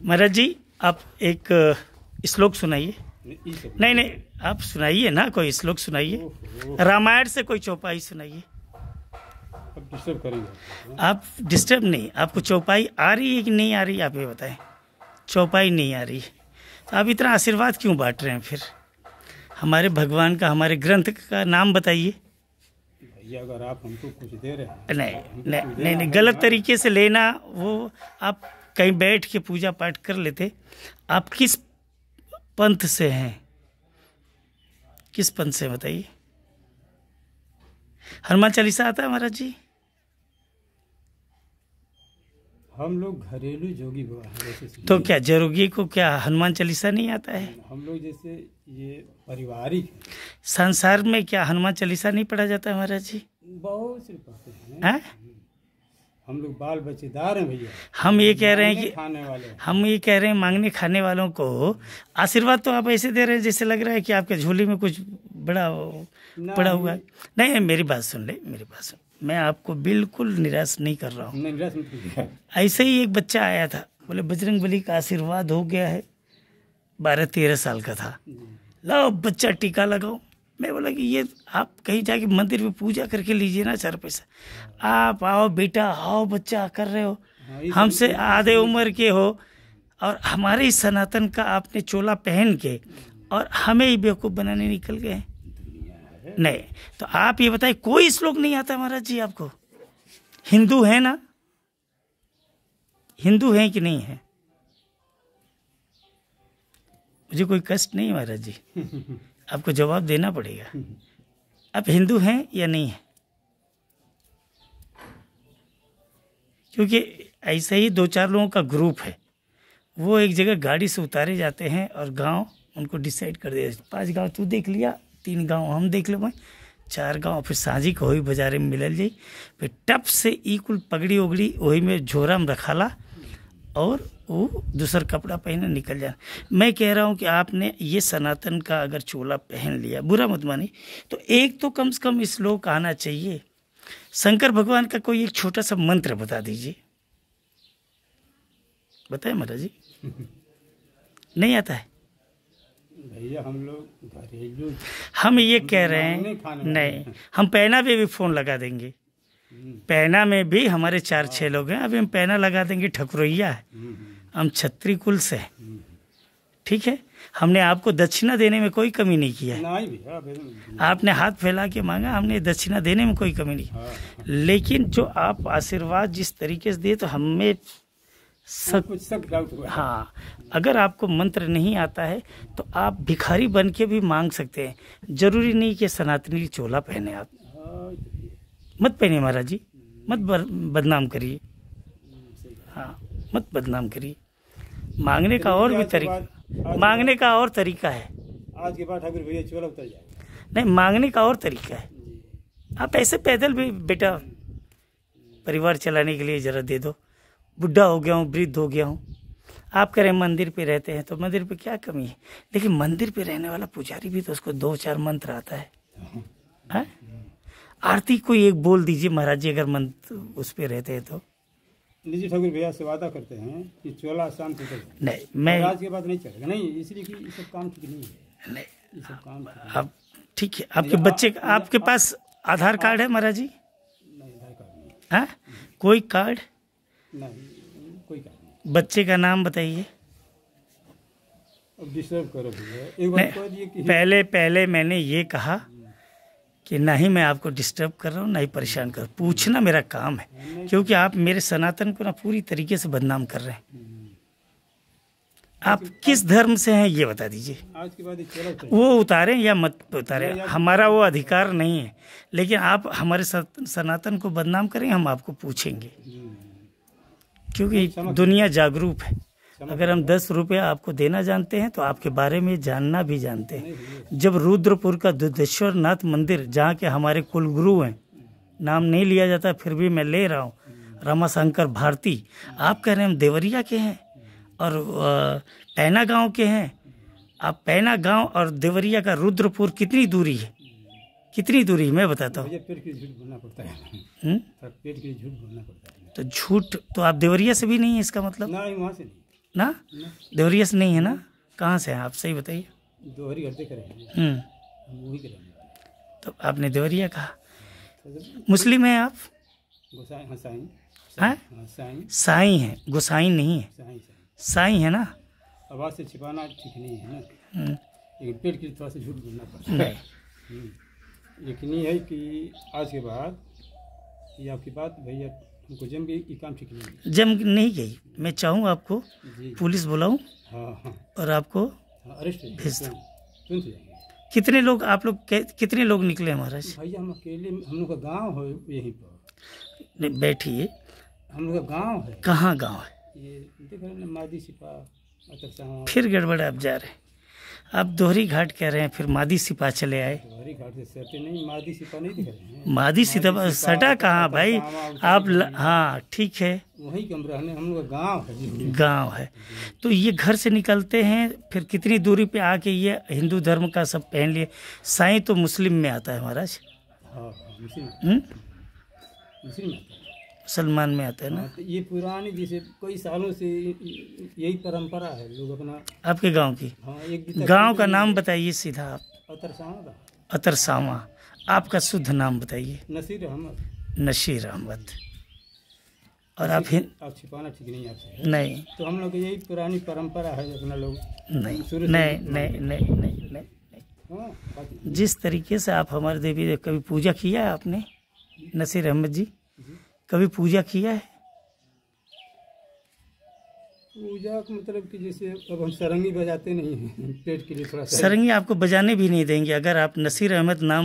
महाराज जी, आप एक श्लोक सुनाइए। नहीं नहीं, आप सुनाइए ना, कोई श्लोक सुनाइए, रामायण से कोई चौपाई सुनाइए। अब डिस्टर्ब करेंगे आप डिस्टर्ब नहीं, आपको चौपाई आ रही है कि नहीं आ रही, आप ये बताएं। चौपाई नहीं आ रही तो आप इतना आशीर्वाद क्यों बांट रहे हैं फिर? हमारे भगवान का, हमारे ग्रंथ का नाम बताइए। भैया, अगर आप हमको कुछ दे रहे हैं नहीं, गलत तरीके से लेना। वो आप कहीं बैठ के पूजा पाठ कर लेते। आप किस पंथ से हैं? किस पंथ से बताइए। हनुमान चालीसा आता है महाराज जी? हम लोग घरेलू जोगी हुआ है। तो क्या जोगी को क्या हनुमान चालीसा नहीं आता है? हम लोग जैसे ये पारिवारिक है। संसार में क्या हनुमान चालीसा नहीं पढ़ा जाता है महाराज जी? बहुत से पढ़ते हैं। हैं? हम लोग बाल बच्चेदार हैं भैया। हम ये कह रहे हैं कि खाने वाले, हम ये कह रहे हैं मांगने खाने वालों को आशीर्वाद तो आप ऐसे दे रहे हैं जैसे लग रहा है कि आपके झोली में कुछ बड़ा पड़ा हुआ है। नहीं, मेरी बात सुन ले, मेरी बात सुन। मैं आपको बिल्कुल निराश नहीं कर रहा हूँ। ऐसे ही एक बच्चा आया था, बोले बजरंग बली का आशीर्वाद हो गया है। 12-13 साल का था। लाओ बच्चा टीका लगाओ। मैं बोला कि ये आप कहीं जाके मंदिर में पूजा करके लीजिए ना 4 पैसा। आप आओ बेटा, आओ बच्चा, कर रहे हो, हमसे आधे उम्र के हो, और हमारे इस सनातन का आपने चोला पहन के और हमें ही बेवकूफ़ बनाने निकल गए। नहीं तो आप ये बताइए, कोई श्लोक नहीं आता महाराज जी आपको? हिंदू है ना? हिंदू हैं कि नहीं है? मुझे कोई कष्ट नहीं महाराज जी, आपको जवाब देना पड़ेगा। आप हिंदू हैं या नहीं है? क्योंकि ऐसे ही 2-4 लोगों का ग्रुप है, वो एक जगह गाड़ी से उतारे जाते हैं और गांव उनको डिसाइड कर दिया। 5 गांव तू देख लिया, 3 गांव हम देख ले, 4 गांव, फिर साझी को ही बाजारे में मिलल जाई। फिर टप से कुल पगड़ी उगड़ी वही में झोरा में रखाला और वो दूसर कपड़ा पहने निकल जाना। मैं कह रहा हूँ कि आपने ये सनातन का अगर चोला पहन लिया, बुरा मत मानी, तो एक तो कम से कम श्लोक आना चाहिए। शंकर भगवान का कोई एक छोटा सा मंत्र बता दीजिए। बताए महाराज जी? नहीं आता है भैया। हम लोग घरेलू, हम ये कह रहे हैं, नहीं, हम पैना पे भी फोन लगा देंगे। पैना में भी हमारे 4-6 लोग हैं, अभी हम पैना लगा देंगे। ठकुरैया है, हम क्षत्रिय कुल से हैं, ठीक है। हमने आपको दक्षिणा देने में कोई कमी नहीं किया है। आपने हाथ फैला के मांगा, हमने दक्षिणा देने में कोई कमी नहीं। लेकिन जो आप आशीर्वाद जिस तरीके से दिए, तो हमें हाँ, अगर आपको मंत्र नहीं आता है तो आप भिखारी बन के भी मांग सकते हैं। जरूरी नहीं कि सनातनी चोला पहने। आप मत पहनिए महाराज जी, मत बदनाम करिए। हाँ, मत बदनाम करिए। मांगने का और भी तरीका, मांगने का और तरीका है। आज के बाद ठाकुर भैया चोला उतर जाएगा। नहीं, मांगने का और तरीका है। आप ऐसे पैदल भी बेटा परिवार चलाने के लिए जरा दे दो। बुढ़ा हो गया हूँ, वृद्ध हो गया हूँ। आप कह रहे हैं मंदिर पे रहते हैं, तो मंदिर पे क्या कमी है? लेकिन मंदिर पे रहने वाला पुजारी भी तो उसको 2-4 मंत्र आता है। आरती कोई एक बोल दीजिए महाराज जी, अगर मंत्र उस पे रहते हैं तो। निजी ठाकुर भैया से वादा करते हैं कि चोला शाम से नहीं, मैं आज के बाद नहीं चलेगा। नहीं, इसलिए कि ये सब काम ठीक नहीं है। नहीं, ये सब काम अब ठीक है। आपके बच्चे, आपके पास आधार कार्ड है महाराज जी? नहीं, आधार कार्ड नहीं। हाँ, कोई कार्ड नहीं, कोई कार्ड नहीं। बच्चे का नाम बताइए। अब डिस्टर्ब करो भैया, एक बार कह दिए कि पहले मैंने ये कहा कि ना ही मैं आपको डिस्टर्ब कर रहा हूँ, ना ही परेशान कर रहा हूँ। पूछना मेरा काम है, क्योंकि आप मेरे सनातन को ना पूरी तरीके से बदनाम कर रहे हैं। आप किस धर्म से हैं ये बता दीजिए। आज के बाद वो उतारें या मत उतारें, हमारा वो अधिकार नहीं है। लेकिन आप हमारे सनातन को बदनाम करें, हम आपको पूछेंगे, क्योंकि दुनिया जागरूक है। अगर हम 10 रुपया आपको देना जानते हैं, तो आपके बारे में जानना भी जानते हैं। जब रुद्रपुर का दुधेश्वर नाथ मंदिर, जहाँ के हमारे कुलगुरु हैं, नाम नहीं लिया जाता फिर भी मैं ले रहा हूँ, रमाशंकर भारती, आप कह रहे हैं हम देवरिया के हैं और पैना गांव के हैं। आप पैना गांव और देवरिया का रुद्रपुर कितनी दूरी है? कितनी दूरी? मैं बताता हूँ। पेट के झूठ बोलना पड़ता है। पेट के झूठ बोलना पड़ता है। तो झूठ तो आप देवरिया से भी नहीं है, इसका मतलब? नहीं, वहाँ से नहीं। ना? देवरिया से नहीं है ना? कहाँ से हैं आप, सही बताइए। दोहरी हरदे करेंगे, हम्म, वही करेंगे। तो आपने देवरिया कहा। मुस्लिम हैं आप? गोसाई, हाँ साईं, हैं? हाँ साईं, साईं हैं, गोसाई नहीं है, साईं, साईं है ना? आवाज़ से छिपाना ठीक नहीं है ना, हम्म, लेकिन पेट के लिए थोड़ा सा झूठ बोलना पड़ता है। नहीं, यकीनी है कि आज के बाद ये आपकी बात भैया हमको जम गई, ये काम ठीक नहीं है। जम नहीं गई। मैं चाहूँ आपको जी, पुलिस बुलाऊं हाँ हाँ और आपको हाँ, अरेस्ट भेज दो। तुरंत हो जाएंगे। कितने लोग आप लोग कितने लोग निकले महाराज? भैया हम अकेले, हम लोग का गांव है यहीं पर, नहीं, बैठिए। हम लोग का गांव है, कहाँ गांव है? ये देख रहे हैं ना, मादी सिपा, अतरसावा, फिर गड़बड़ आप जा रहे हैं। आप दोहरी घाट कह रहे हैं, फिर मादी सिपा चले आए। दोहरी घाट से सटे नहीं, मादी सिपा नहीं दिख रहे हैं। मादी सिपा सटा कहाँ भाई? आप हाँ ठीक है, वही कमरा है, हम लोग का गांव है जी। गांव है। तो ये घर से निकलते हैं, फिर कितनी दूरी पे आके ये हिंदू धर्म का सब पहन लिए। साईं तो मुस्लिम में आता है महाराज। हाँ हाँ, मुस्लिम, हम्म, मुस्लिम आता है। मुसलमान में आता है ना? हाँ, तो ये पुरानी जैसे कई सालों से यही परंपरा है, लोग अपना, आपके गांव की? हाँ, एक दूसरे गांव का नाम बताइए सीधा आप। अतरसावा का अतरसावा। आपका शुद्ध नाम बताइए। नसीर अहमद। नशीर अहमद। और आप आप छिपाना ठीक नहीं आपसे, नहीं तो हम लोग की यही पुरानी परंपरा है, अपना लोग नहीं शुरू से नहीं नहीं नहीं नहीं नहीं। हाँ, बात- जिस तरीके से आप हमारे देवी कभी पूजा किया है आपने, नसीर अहमद जी, कभी पूजा किया है? पूजा का मतलब कि जैसे अब हम सरंगी बजाते नहीं हैं, पेट के लिए थोड़ा सा सरंगी आपको बजाने भी नहीं देंगे अगर आप नसीर अहमद नाम